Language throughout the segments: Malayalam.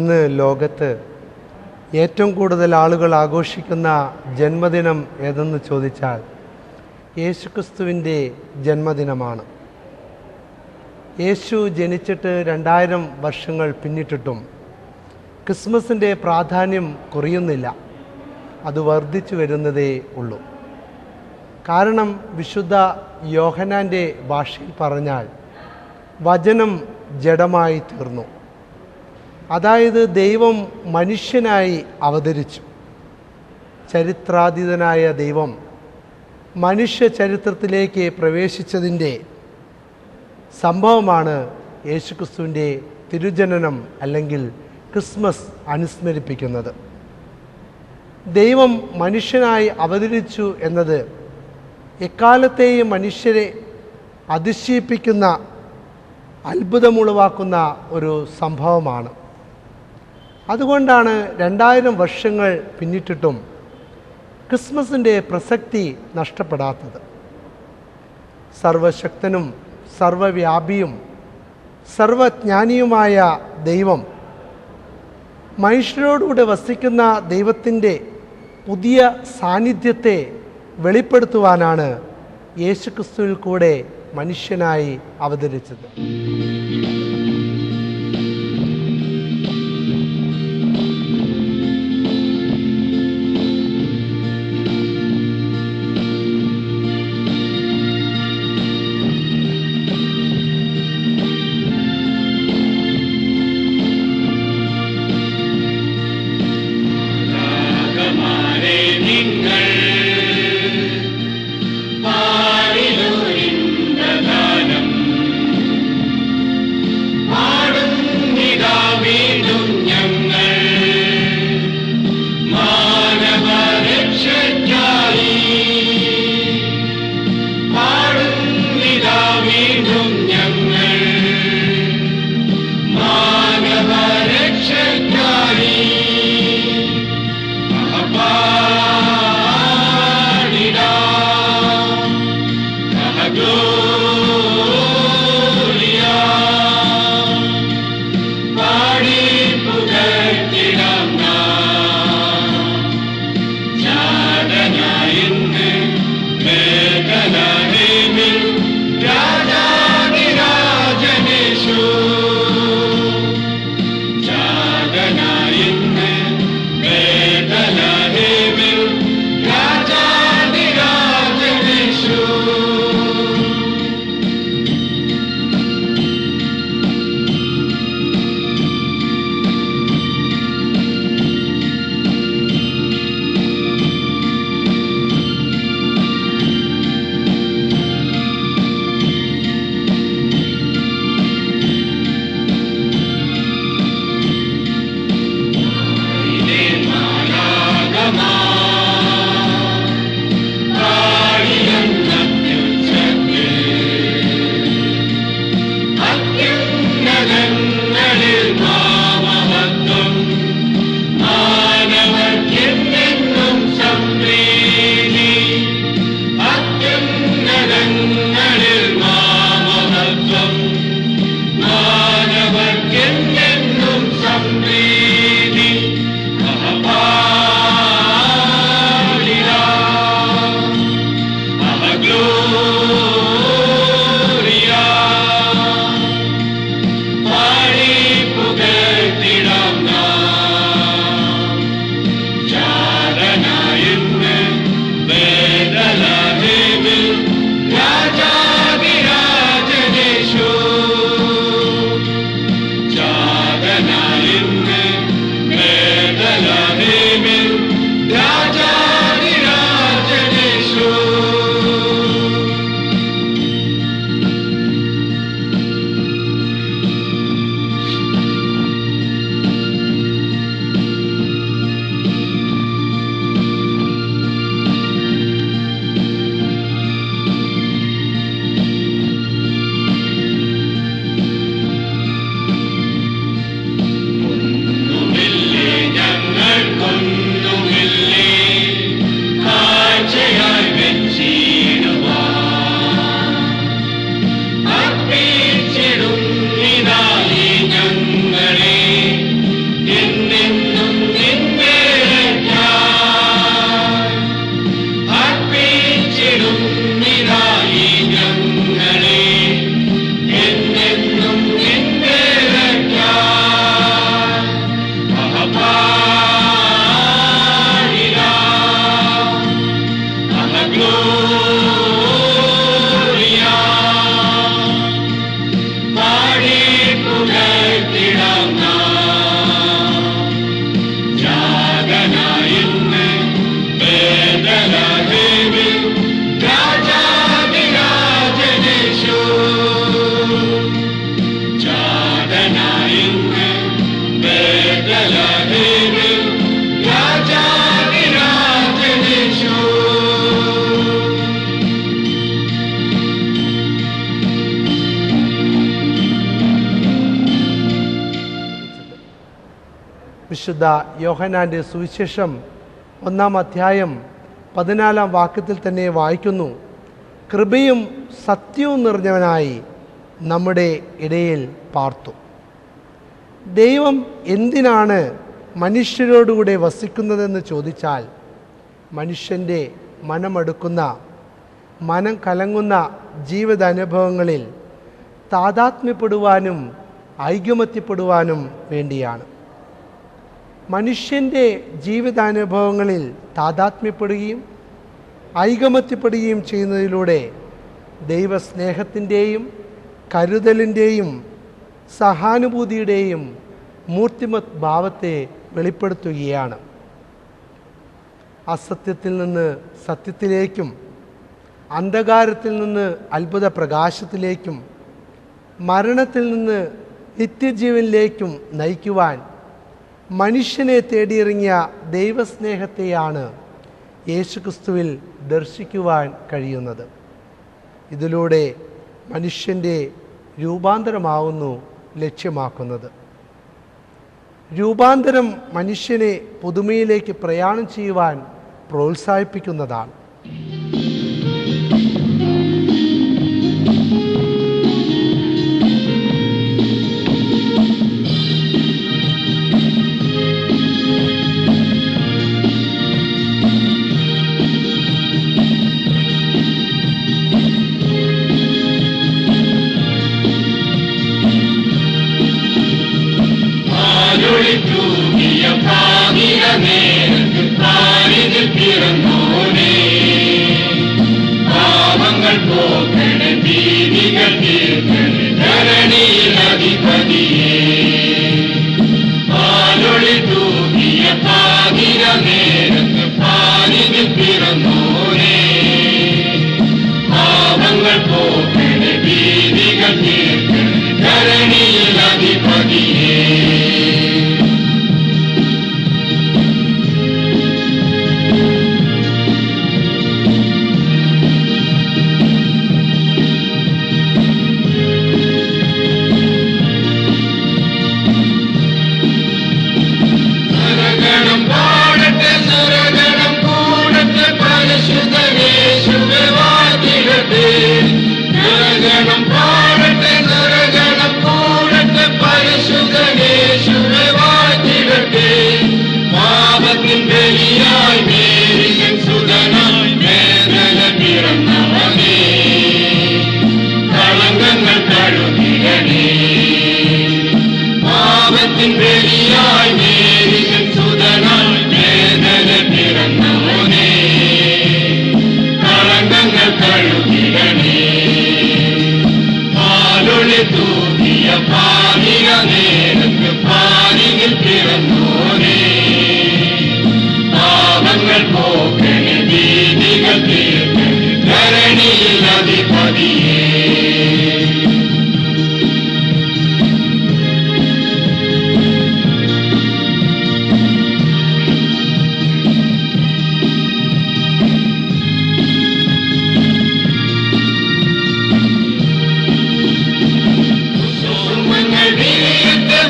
ഇന്ന് ലോകത്ത് ഏറ്റവും കൂടുതൽ ആളുകൾ ആഘോഷിക്കുന്ന ജന്മദിനം ഏതെന്ന് ചോദിച്ചാൽ യേശുക്രിസ്തുവിൻ്റെ ജന്മദിനമാണ്. യേശു ജനിച്ചിട്ട് 2000 വർഷങ്ങൾ പിന്നിട്ടിട്ടും ക്രിസ്മസിൻ്റെ പ്രാധാന്യം കുറയുന്നില്ല, അത് വർദ്ധിച്ചു വരുന്നതേ ഉള്ളൂ. കാരണം വിശുദ്ധ യോഹന്നാൻ്റെ ഭാഷയിൽ പറഞ്ഞാൽ വചനം ജഡമായി തീർന്നു. അതായത് ദൈവം മനുഷ്യനായി അവതരിച്ചു. ചരിത്രാതീതനായ ദൈവം മനുഷ്യ ചരിത്രത്തിലേക്ക് പ്രവേശിച്ചതിൻ്റെ സംഭവമാണ് യേശുക്രിസ്തുവിൻ്റെ തിരുജനനം അല്ലെങ്കിൽ ക്രിസ്മസ് അനുസ്മരിപ്പിക്കുന്നത്. ദൈവം മനുഷ്യനായി അവതരിച്ചു എന്നത് എക്കാലത്തെയും മനുഷ്യരെ അതിശയിപ്പിക്കുന്ന അത്ഭുതമുളവാക്കുന്ന ഒരു സംഭവമാണ്. അതുകൊണ്ടാണ് 2000 വർഷങ്ങൾ പിന്നിട്ടിട്ടും ക്രിസ്മസിൻ്റെ പ്രസക്തി നഷ്ടപ്പെടാത്തത്. സർവശക്തനും സർവവ്യാപിയും സർവജ്ഞാനിയുമായ ദൈവം മനുഷ്യരോടുകൂടെ വസിക്കുന്ന ദൈവത്തിൻ്റെ പുതിയ സാന്നിധ്യത്തെ വെളിപ്പെടുത്തുവാനാണ് യേശുക്രിസ്തുവിൽ കൂടെ മനുഷ്യനായി അവതരിച്ചത്. വിശുദ്ധ യോഹന്നാൻ്റെ സുവിശേഷം 1-ാം അധ്യായം 14-ാം വാക്യത്തിൽ തന്നെ വായിക്കുന്നു, കൃപയും സത്യവും നിറഞ്ഞവനായി നമ്മുടെ ഇടയിൽ പാർത്തു. ദൈവം എന്തിനാണ് മനുഷ്യരോടുകൂടെ വസിക്കുന്നതെന്ന് ചോദിച്ചാൽ, മനുഷ്യൻ്റെ മനമെടുക്കുന്ന, മനം കലങ്ങുന്ന ജീവിതാനുഭവങ്ങളിൽ താതാത്മ്യപ്പെടുവാനും ഐകമത്യപ്പെടുവാനും വേണ്ടിയാണ്. മനുഷ്യൻ്റെ ജീവിതാനുഭവങ്ങളിൽ താതാത്മ്യപ്പെടുകയും ഐകമത്യപ്പെടുകയും ചെയ്യുന്നതിലൂടെ ദൈവസ്നേഹത്തിൻ്റെയും കരുതലിൻ്റെയും സഹാനുഭൂതിയുടെയും മൂർത്തിമത് ഭാവത്തെ വെളിപ്പെടുത്തുകയാണ്. അസത്യത്തിൽ നിന്ന് സത്യത്തിലേക്കും അന്ധകാരത്തിൽ നിന്ന് അത്ഭുത പ്രകാശത്തിലേക്കും മരണത്തിൽ നിന്ന് നിത്യജീവനിലേക്കും നയിക്കുവാൻ മനുഷ്യനെ തേടിയിറങ്ങിയ ദൈവസ്നേഹത്തെയാണ് യേശുക്രിസ്തുവിൽ ദർശിക്കുവാൻ കഴിയുന്നത്. ഇതിലൂടെ മനുഷ്യൻ്റെ രൂപാന്തരമാവുന്നു ലക്ഷ്യമാക്കുന്നത്. രൂപാന്തരം മനുഷ്യനെ പുതുമയിലേക്ക് പ്രയാണം ചെയ്യുവാൻ പ്രോത്സാഹിപ്പിക്കുന്നതാണ്.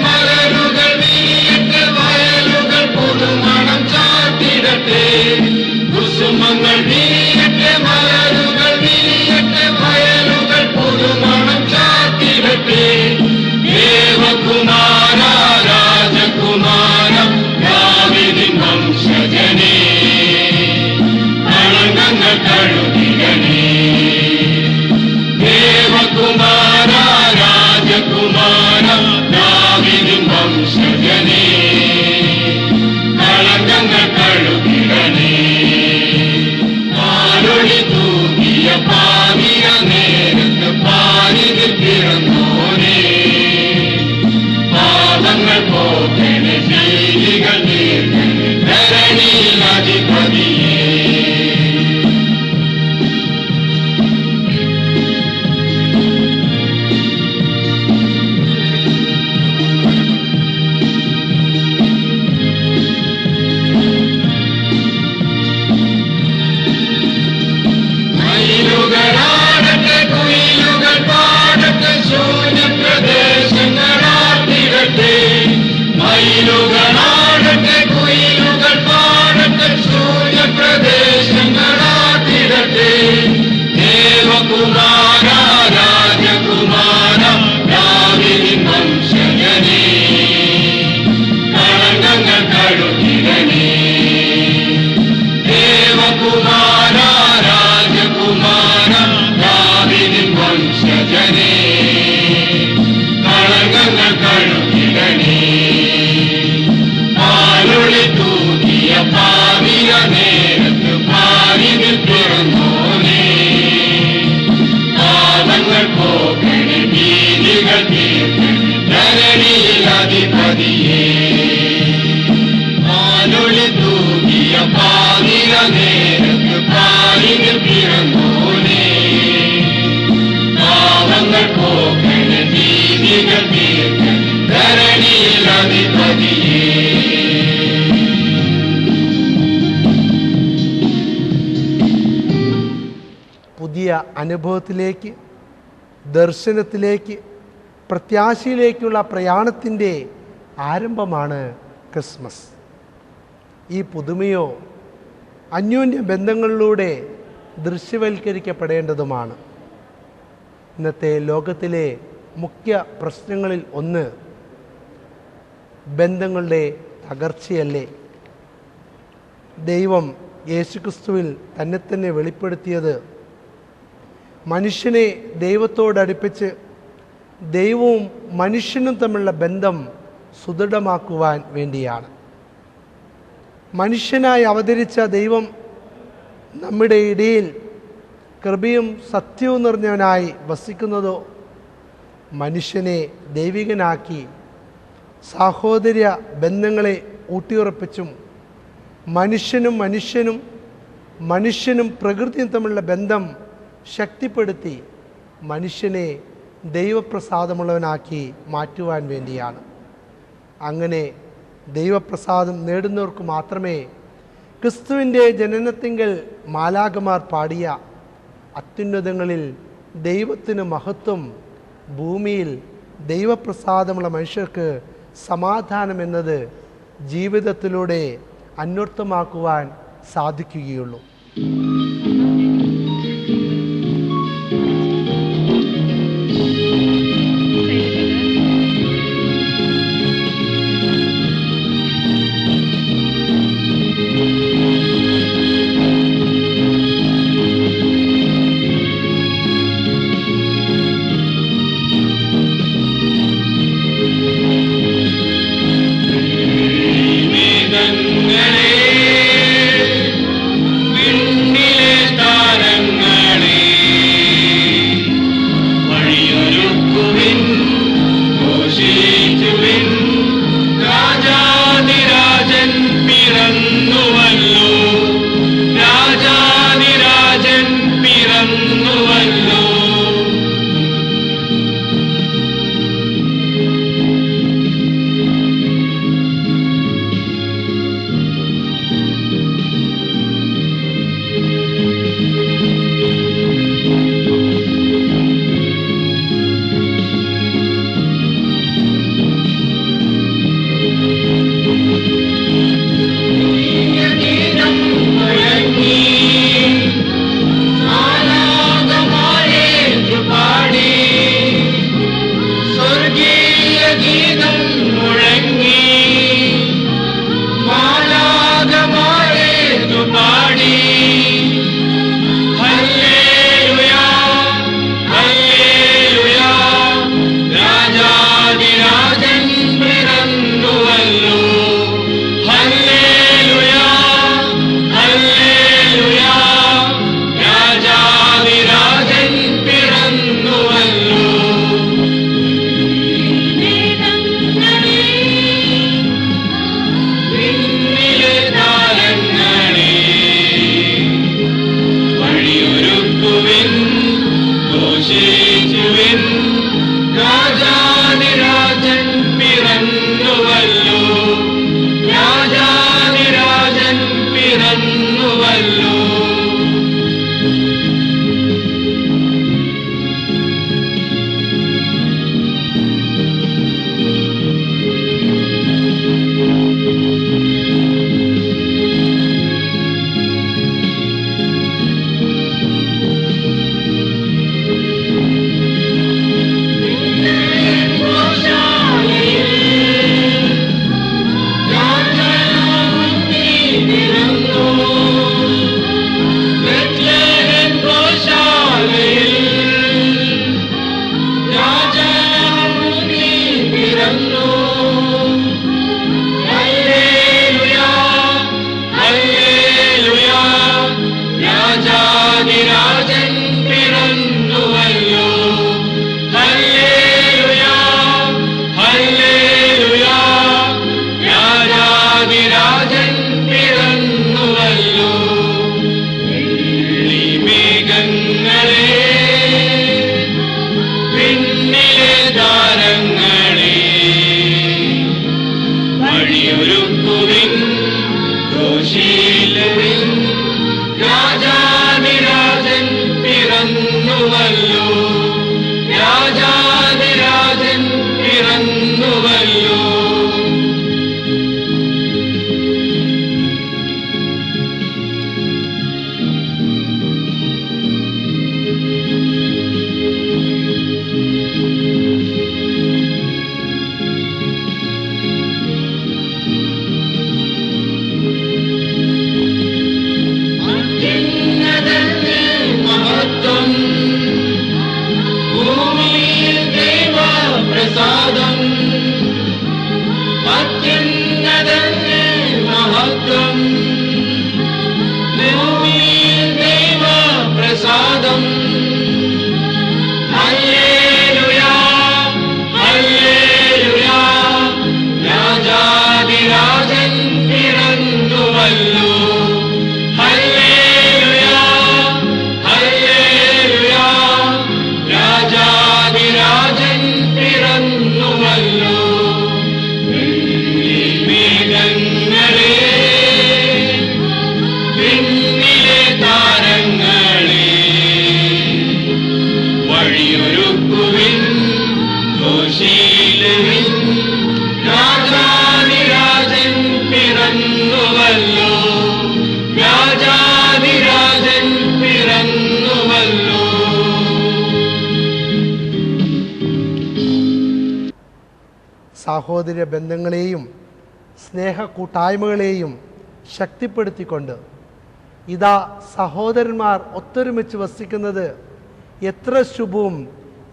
മലരുകൾ അനുഭവത്തിലേക്ക്, ദർശനത്തിലേക്ക്, പ്രത്യാശയിലേക്കുള്ള പ്രയാണത്തിൻ്റെ ആരംഭമാണ് ക്രിസ്മസ്. ഈ പുതുമയോ അന്യോന്യ ബന്ധങ്ങളിലൂടെ ദൃശ്യവൽക്കരിക്കപ്പെടേണ്ടതുമാണ്. ഇന്നത്തെ ലോകത്തിലെ മുഖ്യ പ്രശ്നങ്ങളിൽ ഒന്ന് ബന്ധങ്ങളുടെ തകർച്ചയല്ലേ? ദൈവം യേശുക്രിസ്തുവിൽ തന്നെ വെളിപ്പെടുത്തിയത് മനുഷ്യനെ ദൈവത്തോടടുപ്പിച്ച് ദൈവവും മനുഷ്യനും തമ്മിലുള്ള ബന്ധം സുദൃഢമാക്കുവാൻ വേണ്ടിയാണ്. മനുഷ്യനായി അവതരിച്ച ദൈവം നമ്മുടെ ഇടയിൽ കൃപയും സത്യവും നിറഞ്ഞവനായി വസിക്കുന്നതോ മനുഷ്യനെ ദൈവികനാക്കി സാഹോദര്യ ബന്ധങ്ങളെ ഊട്ടിയുറപ്പിച്ചും മനുഷ്യനും പ്രകൃതിയും തമ്മിലുള്ള ബന്ധം ശക്തിപ്പെടുത്തി മനുഷ്യനെ ദൈവപ്രസാദമുള്ളവനാക്കി മാറ്റുവാൻ വേണ്ടിയാണ്. അങ്ങനെ ദൈവപ്രസാദം നേടുന്നവർക്ക് മാത്രമേ ക്രിസ്തുവിൻ്റെ ജനനത്തിങ്കൽ മാലാഖമാർ പാടിയ അത്യുന്നതങ്ങളിൽ ദൈവത്തിന് മഹത്വം, ഭൂമിയിൽ ദൈവപ്രസാദമുള്ള മനുഷ്യർക്ക് സമാധാനം എന്നത് ജീവിതത്തിലൂടെ അന്വർത്ഥമാക്കുവാൻ സാധിക്കുകയുള്ളൂ. വിണ്ണിൽ സാഹോദര്യ ബന്ധങ്ങളെയും സ്നേഹ കൂട്ടായ്മകളെയും ശക്തിപ്പെടുത്തിക്കൊണ്ട് ഇതാ സഹോദരന്മാർ ഒത്തൊരുമിച്ച് വസിക്കുന്നത് എത്ര ശുഭവും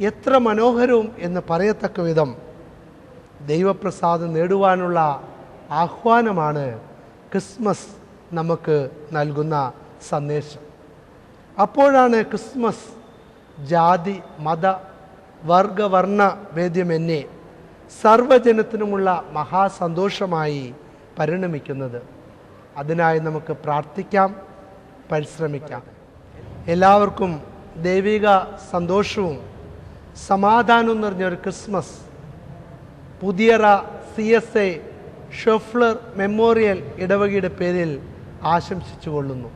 എത്ര മനോഹരവും എന്ന് പറയത്തക്ക വിധം ദൈവപ്രസാദം നേടുവാനുള്ള ആഹ്വാനമാണ് ക്രിസ്മസ് നമുക്ക് നൽകുന്ന സന്ദേശം. അപ്പോഴാണ് ക്രിസ്മസ് ജാതി മത വർഗവർണ്ണ ഭേദ്യമന്യേ സർവ്വജനത്തിനുമുള്ള മഹാസന്തോഷമായി പരിണമിക്കുന്നത്. അതിനായി നമുക്ക് പ്രാർത്ഥിക്കാം, പരിശ്രമിക്കാം. എല്ലാവർക്കും ദൈവിക സന്തോഷവും സമാധാനവും നിറഞ്ഞൊരു ക്രിസ്മസ് പുതിയറ CSA ഷോഫ്ലർ മെമ്മോറിയൽ ഇടവകയുടെ പേരിൽ ആശംസിച്ചു കൊള്ളുന്നു.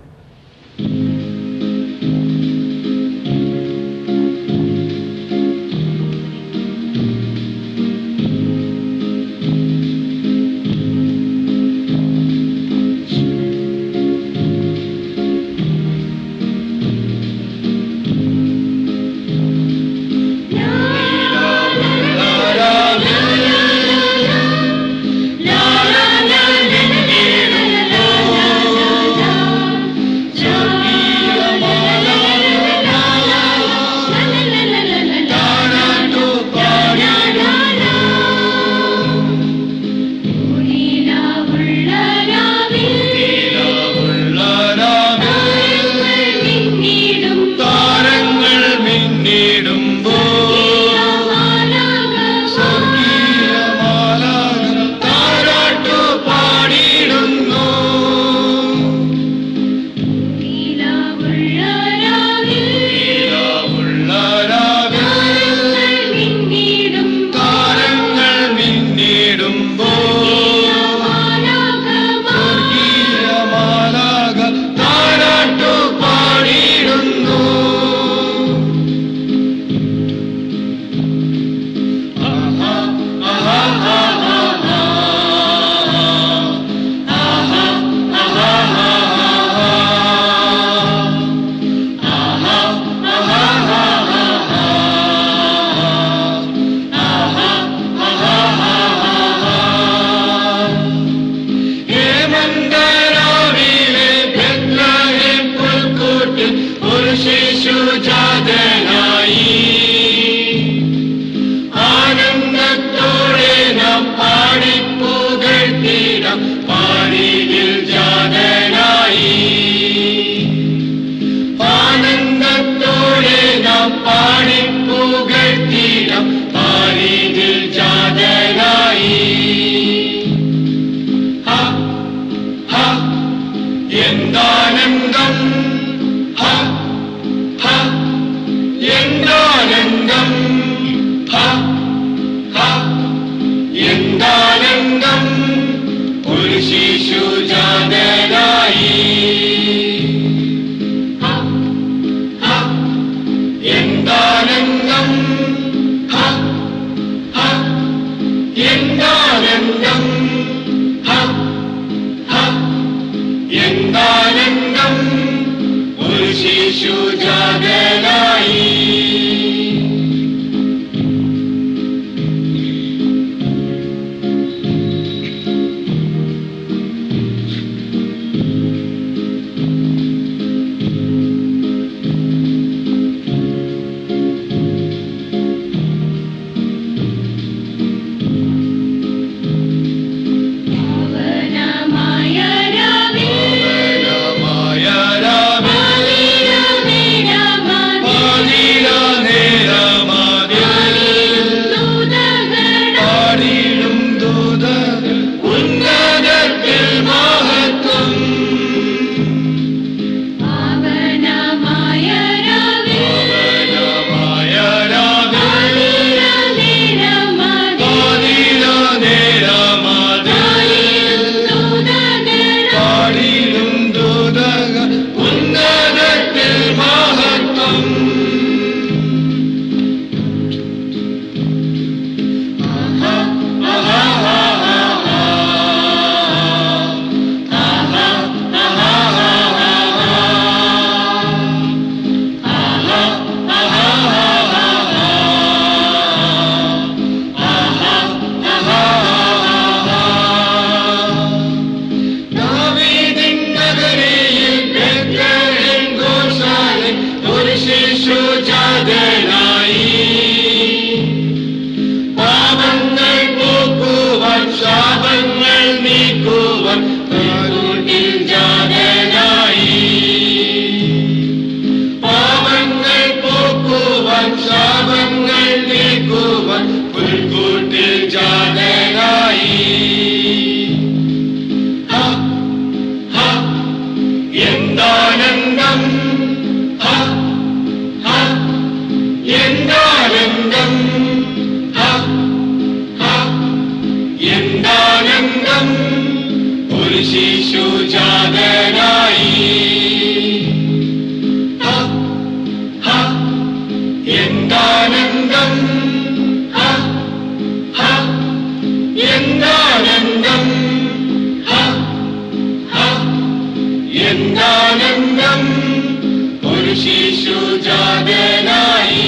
Jump ഒരു ശിശു ജാതനായി. എന്താനന്ദം, എന്താനന്ദം, എന്താനന്ദം, ഒരു ശിശു ജാതനായി.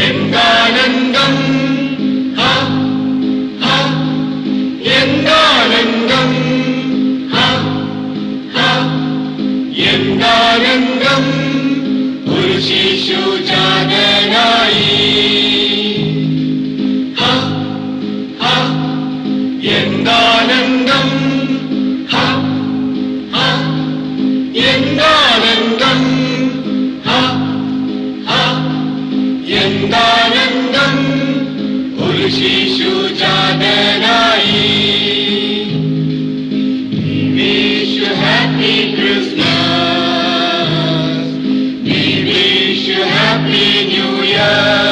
എന്താനന്ദം, എന്താനന്ദം, എന്താനന്ദം, ഒരു ശിശു ജാതനായി. എന്താനന്ദം, എന്താനന്ദം, എന്താനന്ദം, ഒരു ശിശു ജാതനായി. We wish you happy Christmas. We wish you happy New Year.